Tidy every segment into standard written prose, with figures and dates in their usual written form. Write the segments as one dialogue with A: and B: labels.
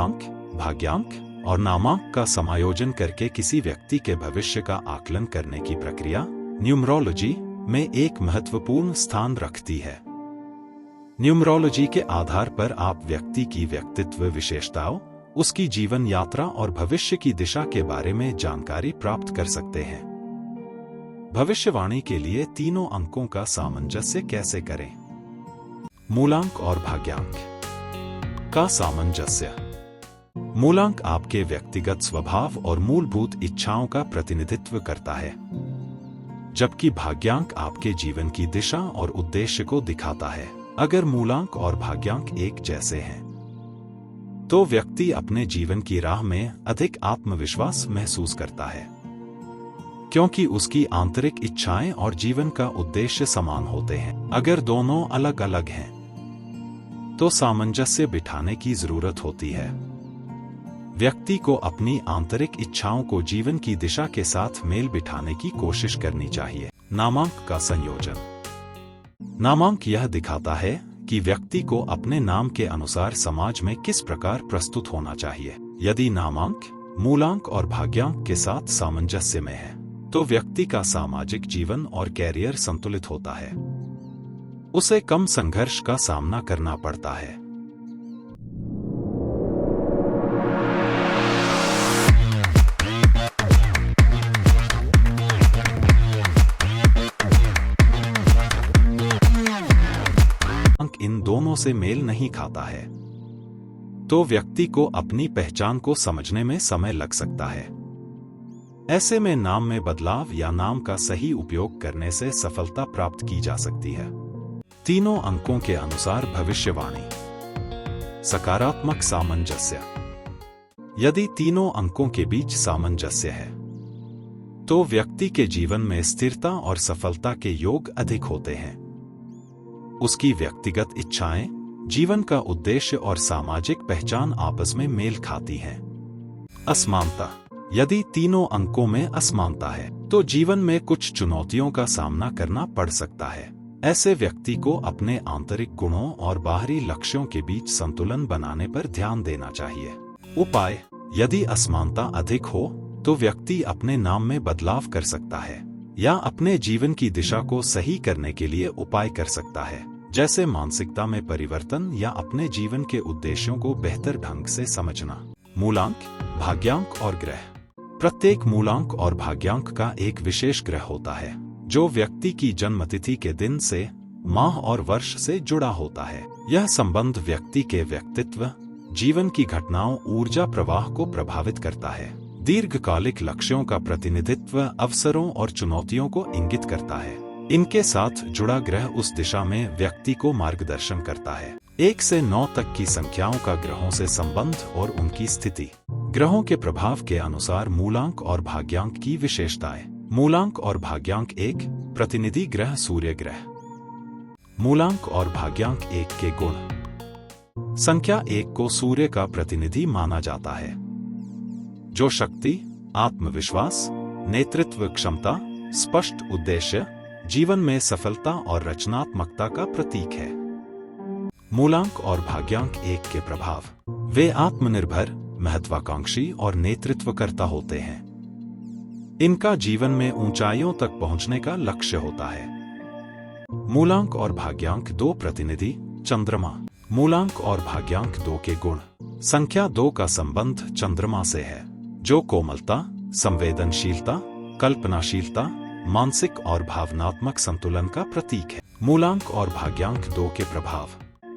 A: मूलांक, भाग्यांक और नामांक का समायोजन करके किसी व्यक्ति के भविष्य का आकलन करने की प्रक्रिया न्यूमरोलॉजी में एक महत्वपूर्ण स्थान रखती है। न्यूमरोलॉजी के आधार पर आप व्यक्ति की व्यक्तित्व विशेषताओं, उसकी जीवन यात्रा और भविष्य की दिशा के बारे में जानकारी प्राप्त कर सकते हैं। भविष्यवाणी के लिए तीनों अंकों का सामंजस्य कैसे करें? मूलांक और भाग्यांक का सामंजस्य। मूलांक आपके व्यक्तिगत स्वभाव और मूलभूत इच्छाओं का प्रतिनिधित्व करता है, जबकि भाग्यांक आपके जीवन की दिशा और उद्देश्य को दिखाता है। अगर मूलांक और भाग्यांक एक जैसे हैं, तो व्यक्ति अपने जीवन की राह में अधिक आत्मविश्वास महसूस करता है, क्योंकि उसकी आंतरिक इच्छाएं और जीवन का उद्देश्य समान होते हैं। अगर दोनों अलग अलग हैं, तो सामंजस्य बिठाने की जरूरत होती है। व्यक्ति को अपनी आंतरिक इच्छाओं को जीवन की दिशा के साथ मेल बिठाने की कोशिश करनी चाहिए। नामांक का संयोजन। नामांक यह दिखाता है कि व्यक्ति को अपने नाम के अनुसार समाज में किस प्रकार प्रस्तुत होना चाहिए। यदि नामांक मूलांक और भाग्यांक के साथ सामंजस्य में है, तो व्यक्ति का सामाजिक जीवन और कैरियर संतुलित होता है। उसे कम संघर्ष का सामना करना पड़ता है। अंक इन दोनों से मेल नहीं खाता है, तो व्यक्ति को अपनी पहचान को समझने में समय लग सकता है। ऐसे में नाम में बदलाव या नाम का सही उपयोग करने से सफलता प्राप्त की जा सकती है। तीनों अंकों के अनुसार भविष्यवाणी। सकारात्मक सामंजस्य। यदि तीनों अंकों के बीच सामंजस्य है, तो व्यक्ति के जीवन में स्थिरता और सफलता के योग अधिक होते हैं। उसकी व्यक्तिगत इच्छाएं, जीवन का उद्देश्य और सामाजिक पहचान आपस में मेल खाती हैं। असमानता। यदि तीनों अंकों में असमानता है, तो जीवन में कुछ चुनौतियों का सामना करना पड़ सकता है। ऐसे व्यक्ति को अपने आंतरिक गुणों और बाहरी लक्ष्यों के बीच संतुलन बनाने पर ध्यान देना चाहिए। उपाय। यदि असमानता अधिक हो, तो व्यक्ति अपने नाम में बदलाव कर सकता है या अपने जीवन की दिशा को सही करने के लिए उपाय कर सकता है, जैसे मानसिकता में परिवर्तन या अपने जीवन के उद्देश्यों को बेहतर ढंग से समझना। मूलांक, भाग्यांक और ग्रह। प्रत्येक मूलांक और भाग्यांक का एक विशेष ग्रह होता है, जो व्यक्ति की जन्मतिथि के दिन से, माह और वर्ष से जुड़ा होता है। यह संबंध व्यक्ति के व्यक्तित्व, जीवन की घटनाओं, ऊर्जा प्रवाह को प्रभावित करता है। दीर्घकालिक लक्ष्यों का प्रतिनिधित्व अवसरों और चुनौतियों को इंगित करता है। इनके साथ जुड़ा ग्रह उस दिशा में व्यक्ति को मार्गदर्शन करता है। 1 से 9 तक की संख्याओं का ग्रहों से संबंध और उनकी स्थिति। ग्रहों के प्रभाव के अनुसार मूलांक और भाग्यांक की विशेषताएं। मूलांक और भाग्यांक। 1 प्रतिनिधि ग्रह सूर्य ग्रह। मूलांक और भाग्यांक 1 के गुण। संख्या 1 को सूर्य का प्रतिनिधि माना जाता है, जो शक्ति, आत्मविश्वास, नेतृत्व क्षमता, स्पष्ट उद्देश्य, जीवन में सफलता और रचनात्मकता का प्रतीक है। मूलांक और भाग्यांक 1 के प्रभाव। वे आत्मनिर्भर, महत्वाकांक्षी और नेतृत्वकर्ता होते हैं। इनका जीवन में ऊंचाइयों तक पहुंचने का लक्ष्य होता है। मूलांक और भाग्यांक 2 प्रतिनिधि चंद्रमा। मूलांक और भाग्यांक 2 के गुण। संख्या 2 का संबंध चंद्रमा से है, जो कोमलता, संवेदनशीलता, कल्पनाशीलता, मानसिक और भावनात्मक संतुलन का प्रतीक है। मूलांक और भाग्यांक 2 के प्रभाव।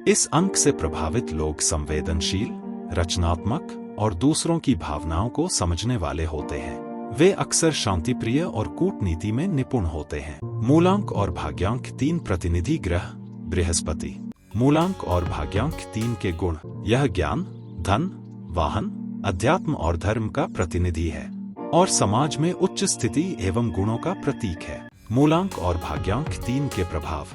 A: इस अंक से प्रभावित लोग संवेदनशील, रचनात्मक और दूसरों की भावनाओं को समझने वाले होते हैं। वे अक्सर शांतिप्रिय और कूटनीति में निपुण होते हैं। मूलांक और भाग्यांक 3 प्रतिनिधि ग्रह बृहस्पति। मूलांक और भाग्यांक 3 के गुण। यह ज्ञान, धन, वाहन, अध्यात्म और धर्म का प्रतिनिधि है और समाज में उच्च स्थिति एवं गुणों का प्रतीक है। मूलांक और भाग्यांक 3 के प्रभाव।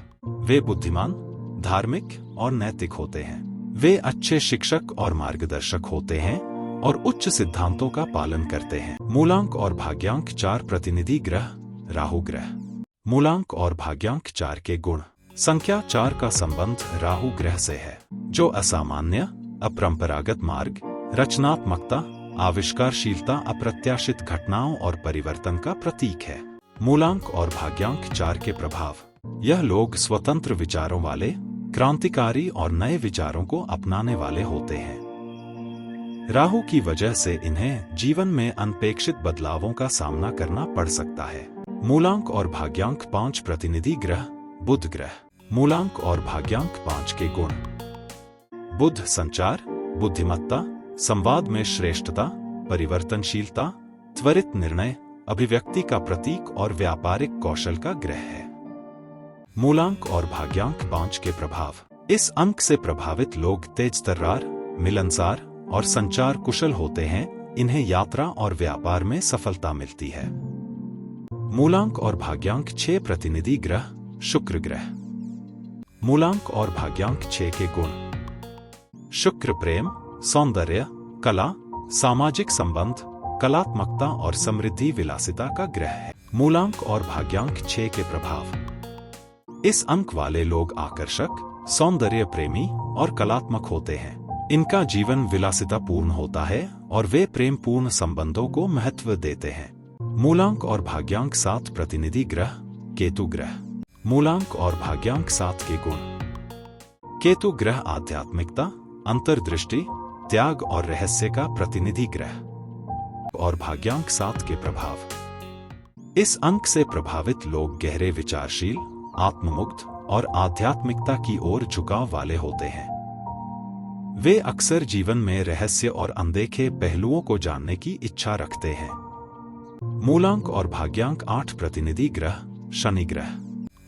A: वे बुद्धिमान, धार्मिक और नैतिक होते हैं। वे अच्छे शिक्षक और मार्गदर्शक होते हैं और उच्च सिद्धांतों का पालन करते हैं। मूलांक और भाग्यांक 4 प्रतिनिधि ग्रह राहु ग्रह। मूलांक और भाग्यांक 4 के गुण। संख्या 4 का संबंध राहु ग्रह से है, जो असामान्य, अपरंपरागत मार्ग, रचनात्मकता, आविष्कारशीलता अप्रत्याशित घटनाओं और परिवर्तन का प्रतीक है। मूलांक और भाग्यांक 4 के प्रभाव। यह लोग स्वतंत्र विचारों वाले, क्रांतिकारी और नए विचारों को अपनाने वाले होते हैं। राहु की वजह से इन्हें जीवन में अनपेक्षित बदलावों का सामना करना पड़ सकता है। मूलांक और भाग्यांक 5 प्रतिनिधि ग्रह। बुध ग्रह। मूलांक और भाग्यांक 5 के गुण। बुध संचार, बुद्धिमत्ता, संवाद में श्रेष्ठता, परिवर्तनशीलता, त्वरित निर्णय, अभिव्यक्ति का प्रतीक और व्यापारिक कौशल का ग्रह है। मूलांक और भाग्यांक 5 के प्रभाव। इस अंक से प्रभावित लोग तेज-तर्रार, मिलनसार और संचार कुशल होते हैं। इन्हें यात्रा और व्यापार में सफलता मिलती है। मूलांक और भाग्यांक 6 प्रतिनिधि ग्रह। शुक्र ग्रह। मूलांक और भाग्यांक 6 के गुण। शुक्र प्रेम, सौंदर्य, कला, सामाजिक संबंध, कलात्मकता और समृद्धि विलासिता का ग्रह है। मूलांक और भाग्यांक 6 के प्रभाव। इस अंक वाले लोग आकर्षक, सौंदर्य प्रेमी और कलात्मक होते हैं। इनका जीवन विलासितापूर्ण होता है और वे प्रेम पूर्ण संबंधों को महत्व देते हैं। मूलांक और भाग्यांक 7 प्रतिनिधि ग्रह। केतु ग्रह। मूलांक और भाग्यांक 7 के गुण। केतु ग्रह आध्यात्मिकता, अंतर्दृष्टि, त्याग और रहस्य का प्रतिनिधि ग्रह। और भाग्यांक 7 के प्रभाव। इस अंक से प्रभावित लोग गहरे विचारशील, आत्ममुक्त और आध्यात्मिकता की ओर झुकाव वाले होते हैं। वे अक्सर जीवन में रहस्य और अनदेखे पहलुओं को जानने की इच्छा रखते हैं। मूलांक और भाग्यांक 8 प्रतिनिधि ग्रह। शनि ग्रह।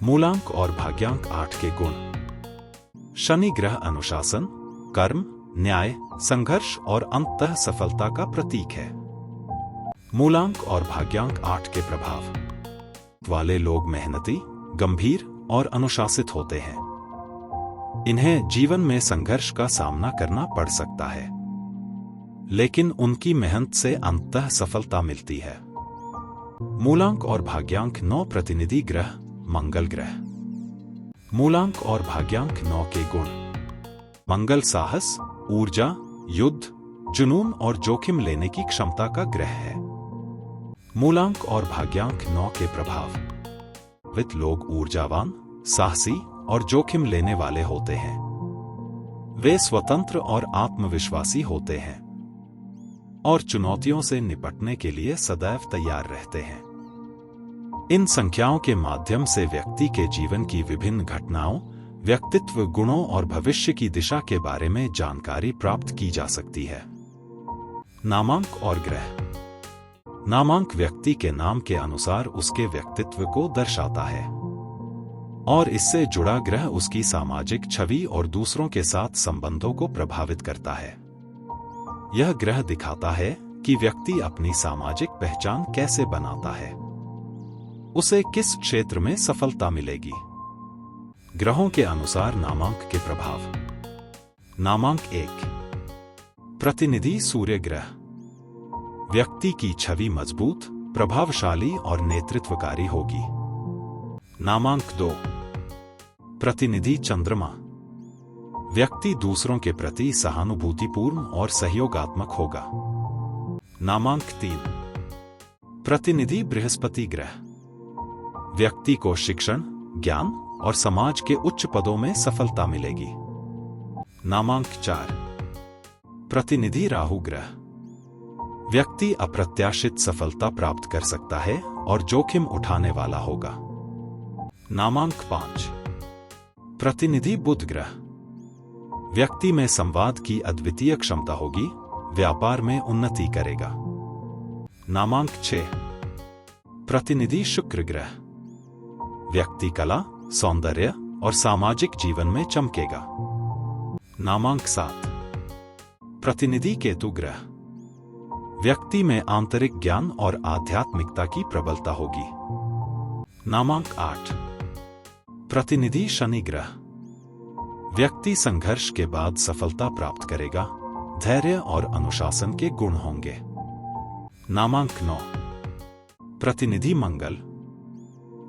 A: मूलांक और भाग्यांक 8 के गुण। शनि ग्रह अनुशासन, कर्म, न्याय, संघर्ष और अंततः सफलता का प्रतीक है। मूलांक और भाग्यांक 8 के प्रभाव। वाले लोग मेहनती, गंभीर और अनुशासित होते हैं। इन्हें जीवन में संघर्ष का सामना करना पड़ सकता है, लेकिन उनकी मेहनत से अंततः सफलता मिलती है। मूलांक और भाग्यांक 9 प्रतिनिधि ग्रह। मंगल ग्रह। मूलांक और भाग्यांक 9 के गुण। मंगल साहस, ऊर्जा, युद्ध, जुनून और जोखिम लेने की क्षमता का ग्रह है। मूलांक और भाग्यांक 9 के प्रभाव। वित लोग ऊर्जावान, साहसी और जोखिम लेने वाले होते हैं। वे स्वतंत्र और आत्मविश्वासी होते हैं और चुनौतियों से निपटने के लिए सदैव तैयार रहते हैं। इन संख्याओं के माध्यम से व्यक्ति के जीवन की विभिन्न घटनाओं, व्यक्तित्व गुणों और भविष्य की दिशा के बारे में जानकारी प्राप्त की जा सकती है। नामांक और ग्रह। नामांक व्यक्ति के नाम के अनुसार उसके व्यक्तित्व को दर्शाता है और इससे जुड़ा ग्रह उसकी सामाजिक छवि और दूसरों के साथ संबंधों को प्रभावित करता है। यह ग्रह दिखाता है कि व्यक्ति अपनी सामाजिक पहचान कैसे बनाता है, उसे किस क्षेत्र में सफलता मिलेगी। ग्रहों के अनुसार नामांक के प्रभाव। नामांक 1 प्रतिनिधि सूर्य ग्रह। व्यक्ति की छवि मजबूत, प्रभावशाली और नेतृत्वकारी होगी। नामांक 2 प्रतिनिधि चंद्रमा। व्यक्ति दूसरों के प्रति सहानुभूतिपूर्ण और सहयोगात्मक होगा। नामांक 3 प्रतिनिधि बृहस्पति ग्रह। व्यक्ति को शिक्षण, ज्ञान और समाज के उच्च पदों में सफलता मिलेगी। नामांक 4 प्रतिनिधि राहु ग्रह। व्यक्ति अप्रत्याशित सफलता प्राप्त कर सकता है और जोखिम उठाने वाला होगा। नामांक 5 प्रतिनिधि बुध ग्रह। व्यक्ति में संवाद की अद्वितीय क्षमता होगी, व्यापार में उन्नति करेगा। नामांक 6 प्रतिनिधि शुक्र ग्रह। व्यक्ति कला, सौंदर्य और सामाजिक जीवन में चमकेगा। नामांक 7 प्रतिनिधि केतु ग्रह। व्यक्ति में आंतरिक ज्ञान और आध्यात्मिकता की प्रबलता होगी। नामांक 8 प्रतिनिधि शनि ग्रह। व्यक्ति संघर्ष के बाद सफलता प्राप्त करेगा, धैर्य और अनुशासन के गुण होंगे। नामांक 9 प्रतिनिधि मंगल।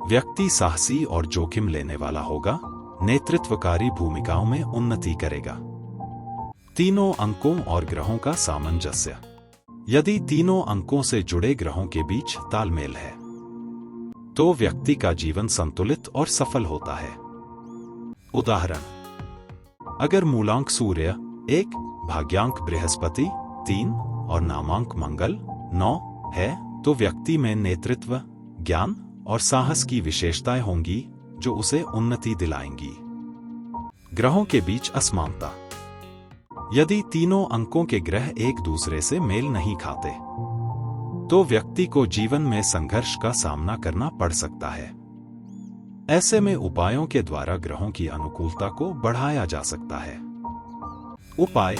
A: व्यक्ति साहसी और जोखिम लेने वाला होगा, नेतृत्वकारी भूमिकाओं में उन्नति करेगा। तीनों अंकों और ग्रहों का सामंजस्य। यदि तीनों अंकों से जुड़े ग्रहों के बीच तालमेल है तो व्यक्ति का जीवन संतुलित और सफल होता है। उदाहरण, अगर मूलांक सूर्य 1, भाग्यांक बृहस्पति 3 और नामांक मंगल 9 है तो व्यक्ति में नेतृत्व, ज्ञान और साहस की विशेषताएं होंगी जो उसे उन्नति दिलाएंगी। ग्रहों के बीच असमानता। यदि तीनों अंकों के ग्रह एक दूसरे से मेल नहीं खाते तो व्यक्ति को जीवन में संघर्ष का सामना करना पड़ सकता है। ऐसे में उपायों के द्वारा ग्रहों की अनुकूलता को बढ़ाया जा सकता है। उपाय,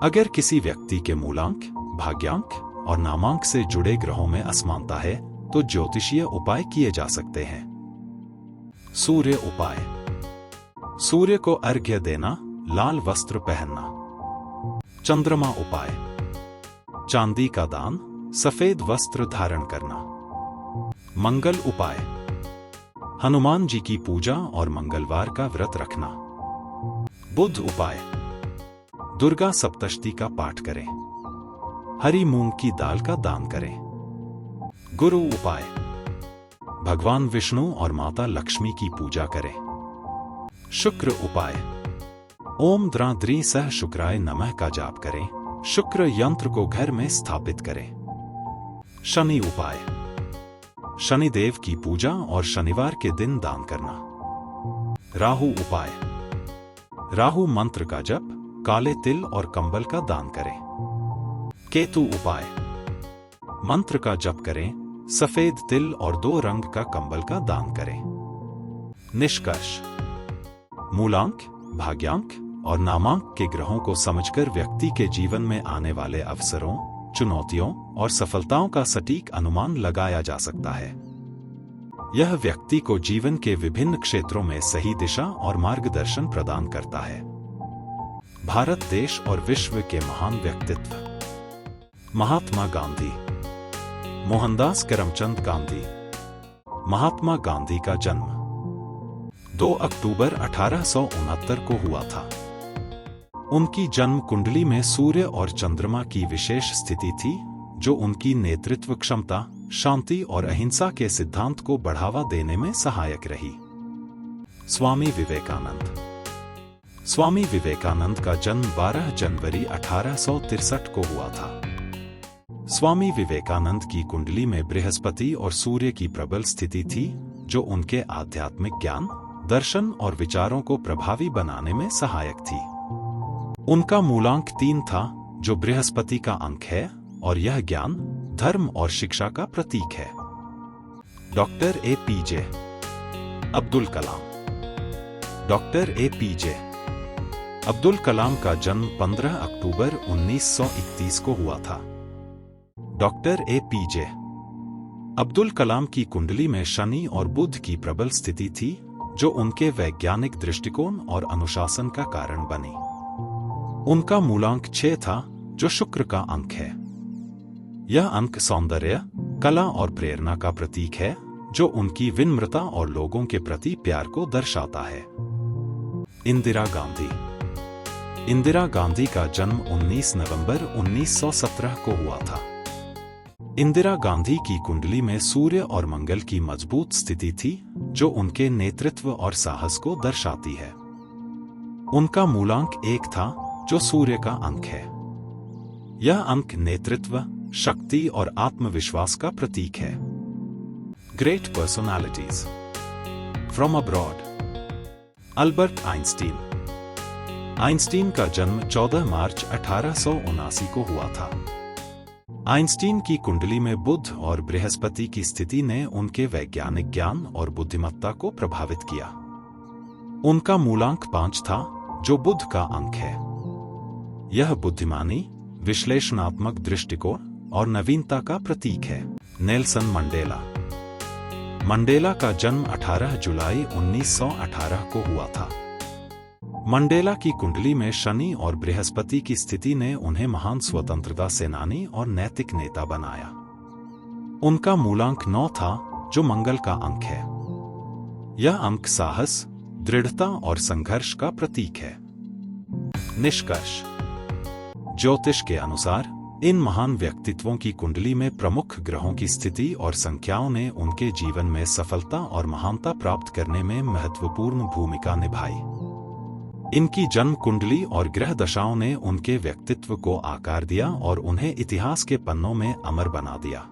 A: अगर किसी व्यक्ति के मूलांक, भाग्यांक और नामांक से जुड़े ग्रहों में असमानता है तो ज्योतिषीय उपाय किए जा सकते हैं। सूर्य उपाय, सूर्य को अर्घ्य देना, लाल वस्त्र पहनना। चंद्रमा उपाय, चांदी का दान, सफेद वस्त्र धारण करना। मंगल उपाय, हनुमान जी की पूजा और मंगलवार का व्रत रखना। बुध उपाय, दुर्गा सप्तशती का पाठ करें, हरी मूंग की दाल का दान करें। गुरु उपाय, भगवान विष्णु और माता लक्ष्मी की पूजा करें। शुक्र उपाय, ओम द्राद्री सह शुक्राय नमः का जाप करें, शुक्र यंत्र को घर में स्थापित करें। शनि उपाय, शनिदेव की पूजा और शनिवार के दिन दान करना। राहु उपाय, राहु मंत्र का जप, काले तिल और कंबल का दान करें। केतु उपाय, मंत्र का जप करें, सफेद तिल और 2 रंग का कंबल का दान करें। निष्कर्ष, मूलांक, भाग्यांक और नामांक के ग्रहों को समझकर व्यक्ति के जीवन में आने वाले अवसरों, चुनौतियों और सफलताओं का सटीक अनुमान लगाया जा सकता है। यह व्यक्ति को जीवन के विभिन्न क्षेत्रों में सही दिशा और मार्गदर्शन प्रदान करता है। भारत देश और विश्व के महान व्यक्तित्व। महात्मा गांधी। मोहनदास करमचंद गांधी। महात्मा गांधी का जन्म 2 अक्टूबर 1869 को हुआ था। उनकी जन्म कुंडली में सूर्य और चंद्रमा की विशेष स्थिति थी जो उनकी नेतृत्व क्षमता, शांति और अहिंसा के सिद्धांत को बढ़ावा देने में सहायक रही। स्वामी विवेकानंद। स्वामी विवेकानंद का जन्म 12 जनवरी 1863 को हुआ था। स्वामी विवेकानंद की कुंडली में बृहस्पति और सूर्य की प्रबल स्थिति थी जो उनके आध्यात्मिक ज्ञान, दर्शन और विचारों को प्रभावी बनाने में सहायक थी। उनका मूलांक 3 था जो बृहस्पति का अंक है और यह ज्ञान, धर्म और शिक्षा का प्रतीक है। Doctor APJ Abdul Kalam. Doctor APJ Abdul Kalam का जन्म 15 अक्टूबर 1931 को हुआ था। डॉक्टर APJ अब्दुल कलाम की कुंडली में शनि और बुध की प्रबल स्थिति थी जो उनके वैज्ञानिक दृष्टिकोण और अनुशासन का कारण बनी। उनका मूलांक 6 था जो शुक्र का अंक है। यह अंक सौंदर्य, कला और प्रेरणा का प्रतीक है जो उनकी विनम्रता और लोगों के प्रति प्यार को दर्शाता है। इंदिरा गांधी। इंदिरा गांधी का जन्म 19 नवंबर 1917 को हुआ था। इंदिरा गांधी की कुंडली में सूर्य और मंगल की मजबूत स्थिति थी जो उनके नेतृत्व और साहस को दर्शाती है। उनका मूलांक 1 था जो सूर्य का अंक है। यह अंक नेतृत्व, शक्ति और आत्मविश्वास का प्रतीक है। Great personalities from abroad. Albert Einstein. Einstein का जन्म 14 मार्च 1879 को हुआ था। आइंस्टीन की कुंडली में बुध और बृहस्पति की स्थिति ने उनके वैज्ञानिक ज्ञान और बुद्धिमत्ता को प्रभावित किया। उनका मूलांक 5 था जो बुध का अंक है। यह बुद्धिमानी, विश्लेषणात्मक दृष्टिकोण और नवीनता का प्रतीक है। Nelson Mandela. मंडेला का जन्म 18 जुलाई 1918 को हुआ था। मंडेला की कुंडली में शनि और बृहस्पति की स्थिति ने उन्हें महान स्वतंत्रता सेनानी और नैतिक नेता बनाया। उनका मूलांक 9 था जो मंगल का अंक है। यह अंक साहस, दृढ़ता और संघर्ष का प्रतीक है। निष्कर्ष। ज्योतिष के अनुसार इन महान व्यक्तित्वों की कुंडली में प्रमुख ग्रहों की स्थिति और संख्याओं ने उनके जीवन में सफलता और महानता प्राप्त करने में महत्वपूर्ण भूमिका निभाई। इनकी जन्म कुंडली और ग्रह दशाओं ने उनके व्यक्तित्व को आकार दिया और उन्हें इतिहास के पन्नों में अमर बना दिया।